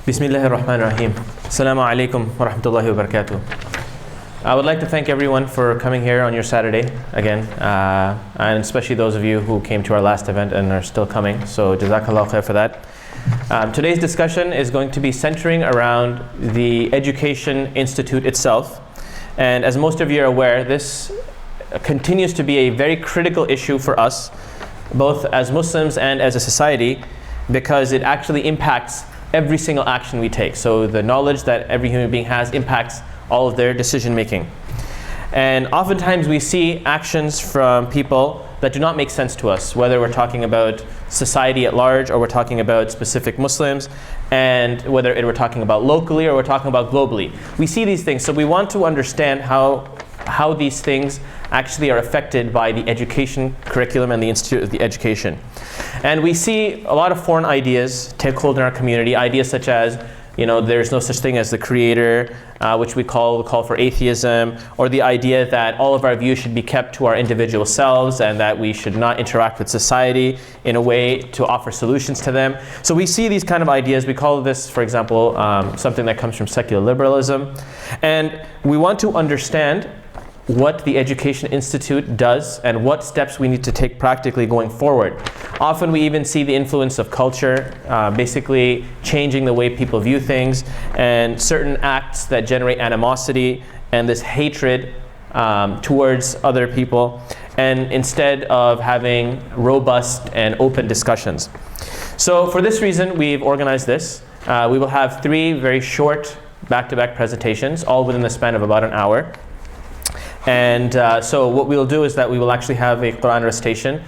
Bismillahir Rahmanir Rahim. Assalamu alaikum wa rahmatullahi wa barakatuh. I would like to thank everyone for coming here on your Saturday again, and especially those of you who came to our last event and are still coming. So Jazakallah khair for that. Today's discussion is going to be centering around the Education Institute itself. And as most of you are aware, this continues to be a very critical issue for us, both as Muslims and as a society, because it actually impacts every single action we take. So the knowledge that every human being has impacts all of their decision making. And oftentimes we see actions from people that do not make sense to us, whether we're talking about society at large or we're talking about specific Muslims, and whether we're talking about locally or we're talking about globally. We see these things, so we want to understand how these things actually are affected by the education curriculum and the Institute of the Education. And we see a lot of foreign ideas take hold in our community, ideas such as, there's no such thing as the creator, which we call for atheism, or the idea that all of our views should be kept to our individual selves and that we should not interact with society in a way to offer solutions to them. So we see these kind of ideas. We call this, for example, something that comes from secular liberalism. And we want to understand what the Education Institute does and what steps we need to take practically going forward. Often we even see the influence of culture, basically changing the way people view things, and certain acts that generate animosity and this hatred towards other people, and instead of having robust and open discussions. So for this reason, we've organized this. We will have 3 very short back-to-back presentations, all within the span of about an hour. And so what we'll do is that we will actually have a Quran recitation,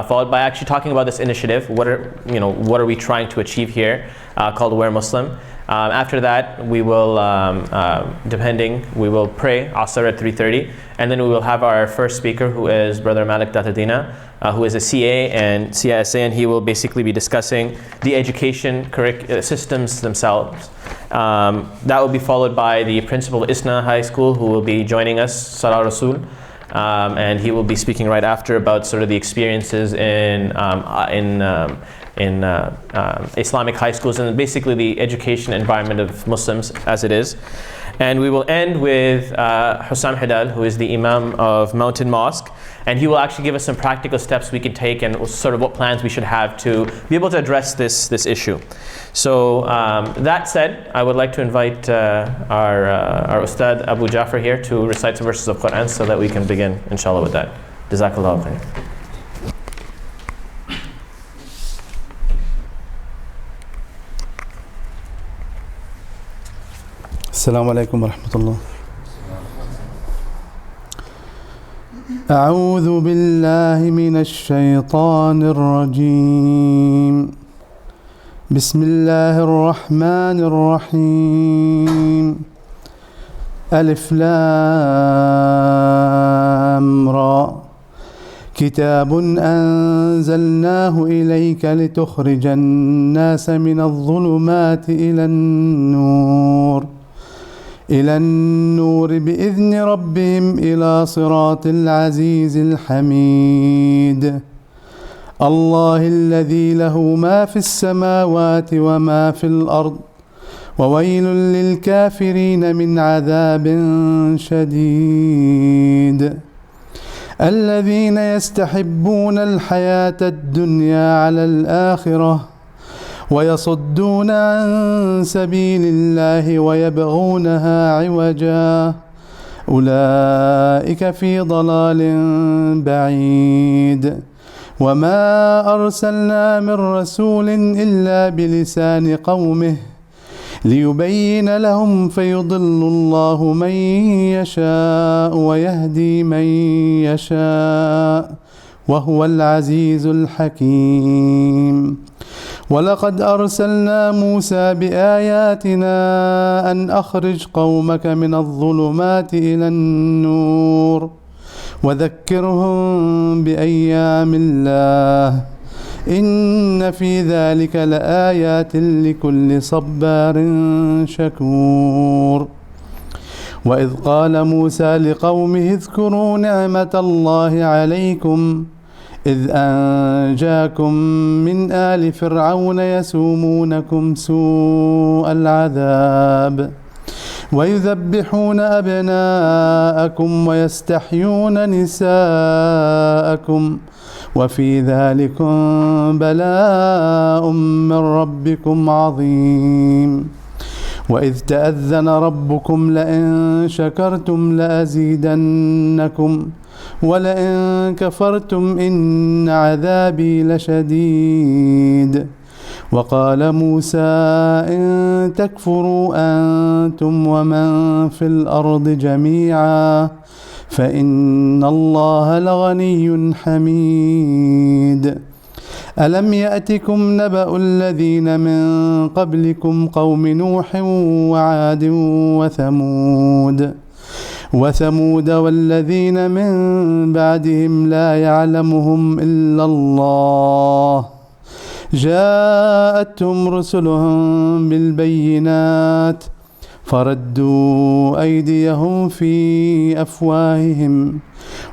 followed by actually talking about this initiative. What are we trying to achieve here, called Aware Muslim. After that, we will, we will pray Asr at 3:30, and then we will have our first speaker, who is Brother Malik Datadina, who is a CA and CISA, and he will basically be discussing the education systems themselves. That will be followed by the principal of Isna High School, who will be joining us, Salah Rasul, and he will be speaking right after about sort of the experiences in Islamic high schools and basically the education environment of Muslims as it is. And we will end with Hussam Hidal, who is the Imam of Mountain Mosque, and he will actually give us some practical steps we can take and sort of what plans we should have to be able to address this issue. So that said, I would like to invite our Ustad Abu Jafar here to recite some verses of Quran so that we can begin, inshallah, with that. Jazakallah khair. السلام عليكم ورحمة الله. أعوذ بالله من الشيطان الرجيم. بسم الله الرحمن الرحيم. ألف لام را. كتاب أنزلناه إليك لتخرج الناس من الظلمات إلى النور بإذن ربهم إلى صراط العزيز الحميد. الله الذي له ما في السماوات وما في الأرض وويل للكافرين من عذاب شديد. الذين يستحبون الحياة الدنيا على الآخرة ويصدون عن سبيل الله ويبغونها عوجا أولئك في ضلال بعيد. وما أرسلنا من رسول إلا بلسان قومه ليبين لهم فيضل الله من يشاء ويهدي من يشاء وهو العزيز الحكيم. ولقد أرسلنا موسى بآياتنا أن أخرج قومك من الظلمات إلى النور وذكرهم بأيام الله إن في ذلك لآيات لكل صبار شكور. وإذ قال موسى لقومه اذكروا نعمة الله عليكم إذ أنجاكم من آل فرعون يسومونكم سوء العذاب ويذبحون أبناءكم ويستحيون نساءكم وفي ذلكم بلاء من ربكم عظيم وإذ تأذن ربكم لئن شكرتم لأزيدنكم ولئن كفرتم إن عذابي لشديد وقال موسى إن تكفروا أنتم ومن في الأرض جميعا فإن الله لغني حميد ألم يأتكم نبأ الذين من قبلكم قوم نوح وعاد وثمود والذين من بعدهم لا يعلمهم إلا الله جاءتهم رسلهم بالبينات فردوا أيديهم في أفواههم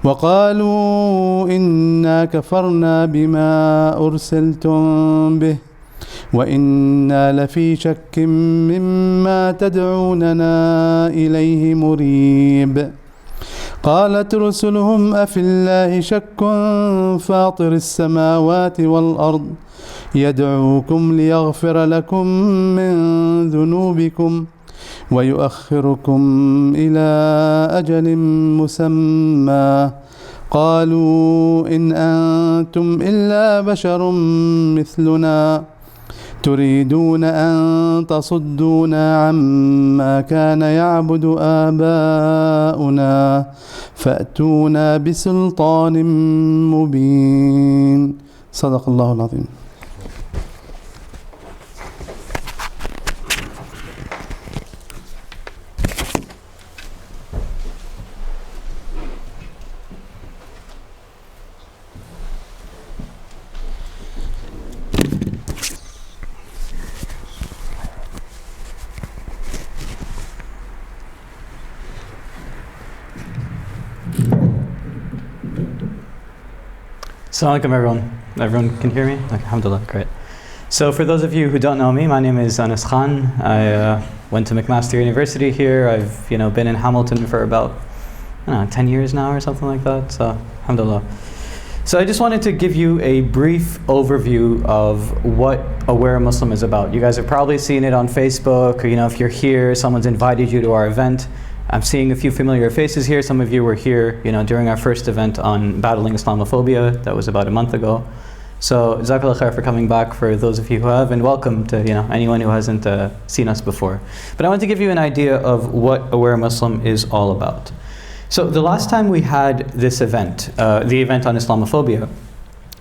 وقالوا إنا كفرنا بما أرسلتم به وإنا لفي شك مما تدعوننا إليه مريب قالت رسلهم أفي الله شك فاطر السماوات والأرض يدعوكم ليغفر لكم من ذنوبكم ويؤخركم إلى أجل مسمى قالوا إن أنتم إلا بشر مثلنا تريدون أن تصدونا عما كان يعبد آباؤنا فأتونا بسلطان مبين صدق الله العظيم. Assalamu alaikum everyone. Everyone can hear me? Okay, alhamdulillah, great. So for those of you who don't know me, my name is Anas Khan. I went to McMaster University here. I've been in Hamilton for about 10 years now or something like that. So alhamdulillah. So I just wanted to give you a brief overview of what Aware Muslim is about. You guys have probably seen it on Facebook, or if you're here, someone's invited you to our event. I'm seeing a few familiar faces here. Some of you were here, during our first event on battling Islamophobia. That was about a month ago. So, Jazakallah khair for coming back for those of you who have, and welcome to anyone who hasn't seen us before. But I want to give you an idea of what Aware Muslim is all about. So, the last time we had this event, the event on Islamophobia,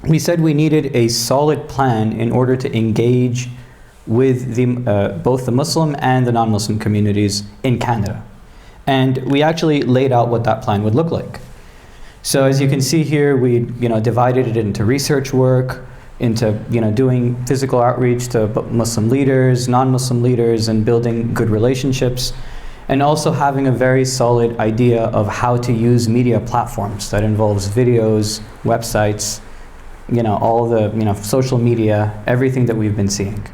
we said we needed a solid plan in order to engage with both the Muslim and the non-Muslim communities in Canada. And we actually laid out what that plan would look like. So as you can see here, we divided it into research work, into doing physical outreach to Muslim leaders, non-Muslim leaders, and building good relationships, and also having a very solid idea of how to use media platforms that involves videos, websites, all the social media, everything that we've been seeing.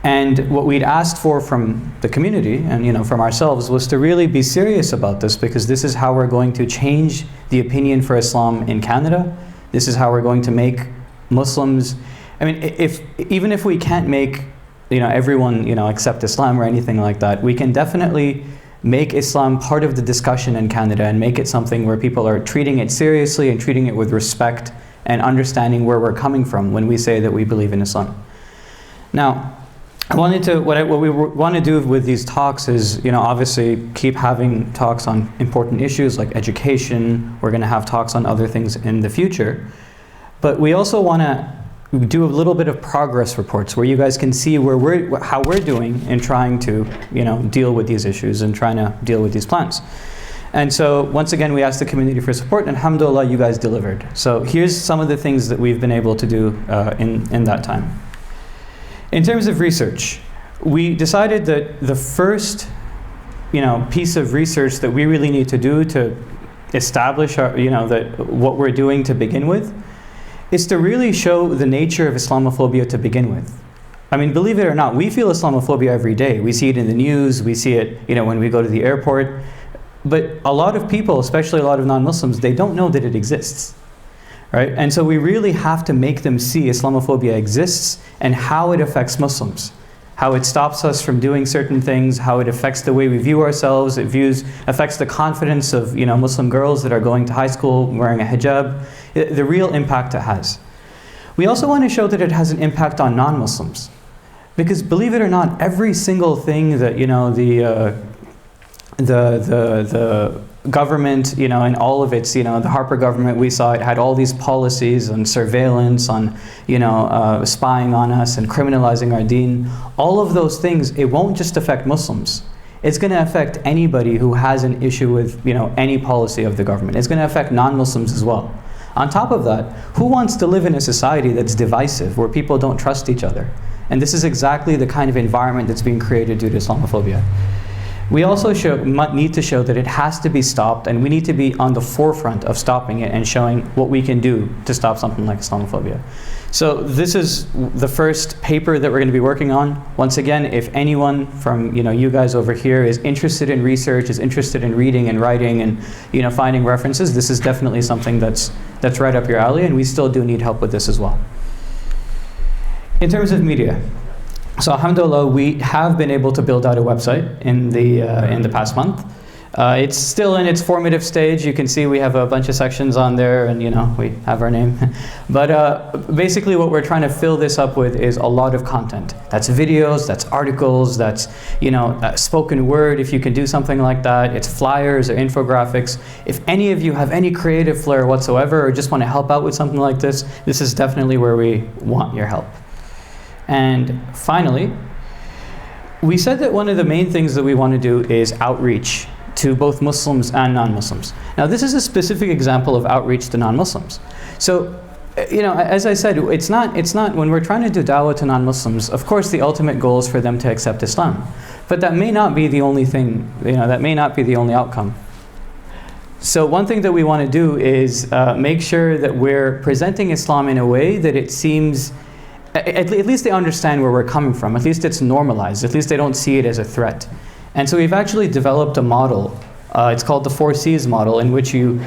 And what we'd asked for from the community and from ourselves was to really be serious about this, because this is how we're going to change the opinion for Islam in Canada. This is how we're going to make Muslims, even if we can't make everyone accept Islam or anything like that, we can definitely make Islam part of the discussion in Canada and make it something where people are treating it seriously and treating it with respect and understanding where we're coming from when we say that we believe in Islam. Now, what we want to do with these talks is, obviously keep having talks on important issues like education. We're going to have talks on other things in the future. But we also want to do a little bit of progress reports where you guys can see how we're doing in trying to, deal with these issues and trying to deal with these plans. And so once again, we asked the community for support, and alhamdulillah, you guys delivered. So here's some of the things that we've been able to do in that time. In terms of research, we decided that the first, piece of research that we really need to do to establish our, that what we're doing to begin with, is to really show the nature of Islamophobia to begin with. I mean, believe it or not, we feel Islamophobia every day. We see it in the news, we see it, when we go to the airport. But a lot of people, especially a lot of non-Muslims, they don't know that it exists, right? And so we really have to make them see Islamophobia exists and how it affects Muslims, how it stops us from doing certain things, how it affects the way we view ourselves, affects the confidence of Muslim girls that are going to high school wearing a hijab, the real impact it has. We also want to show that it has an impact on non-Muslims. Because believe it or not, every single thing that the government, and all of its, the Harper government, we saw it had all these policies on surveillance, on, spying on us and criminalizing our deen. All of those things, it won't just affect Muslims. It's going to affect anybody who has an issue with, any policy of the government. It's going to affect non-Muslims as well. On top of that, who wants to live in a society that's divisive, where people don't trust each other? And this is exactly the kind of environment that's being created due to Islamophobia. We also need to show that it has to be stopped, and we need to be on the forefront of stopping it and showing what we can do to stop something like Islamophobia. So this is the first paper that we're going to be working on. Once again, if anyone from you guys over here is interested in research, is interested in reading and writing and finding references, this is definitely something that's right up your alley, and we still do need help with this as well. In terms of media, so alhamdulillah, we have been able to build out a website in the past month. It's still in its formative stage. You can see we have a bunch of sections on there, and we have our name. But basically what we're trying to fill this up with is a lot of content. That's videos, that's articles, that's spoken word, if you can do something like that. It's flyers or infographics. If any of you have any creative flair whatsoever, or just want to help out with something like this, this is definitely where we want your help. And finally, we said that one of the main things that we want to do is outreach to both Muslims and non-Muslims. Now, this is a specific example of outreach to non-Muslims. So, as I said, it's not when we're trying to do da'wah to non-Muslims, of course the ultimate goal is for them to accept Islam. But that may not be the only thing, that may not be the only outcome. So one thing that we want to do is make sure that we're presenting Islam in a way that it seems, at least they understand where we're coming from, at least it's normalized, at least they don't see it as a threat. And so we've actually developed a model, it's called the 4 C's model, in which you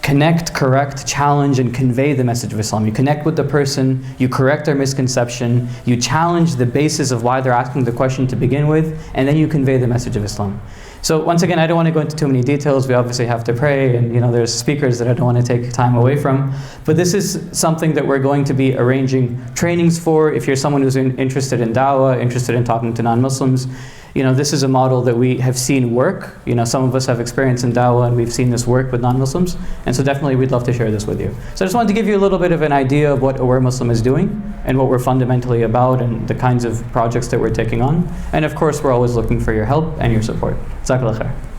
connect, correct, challenge, and convey the message of Islam. You connect with the person, you correct their misconception, you challenge the basis of why they're asking the question to begin with, and then you convey the message of Islam. So once again, I don't want to go into too many details. We obviously have to pray, and there's speakers that I don't want to take time away from. But this is something that we're going to be arranging trainings for. If you're someone who's interested in da'wah, interested in talking to non-Muslims, this is a model that we have seen work. Some of us have experience in da'wah, and we've seen this work with non-Muslims. And so definitely we'd love to share this with you. So I just wanted to give you a little bit of an idea of what Aware Muslim is doing and what we're fundamentally about and the kinds of projects that we're taking on. And of course, we're always looking for your help and your support. Jazakallah khair.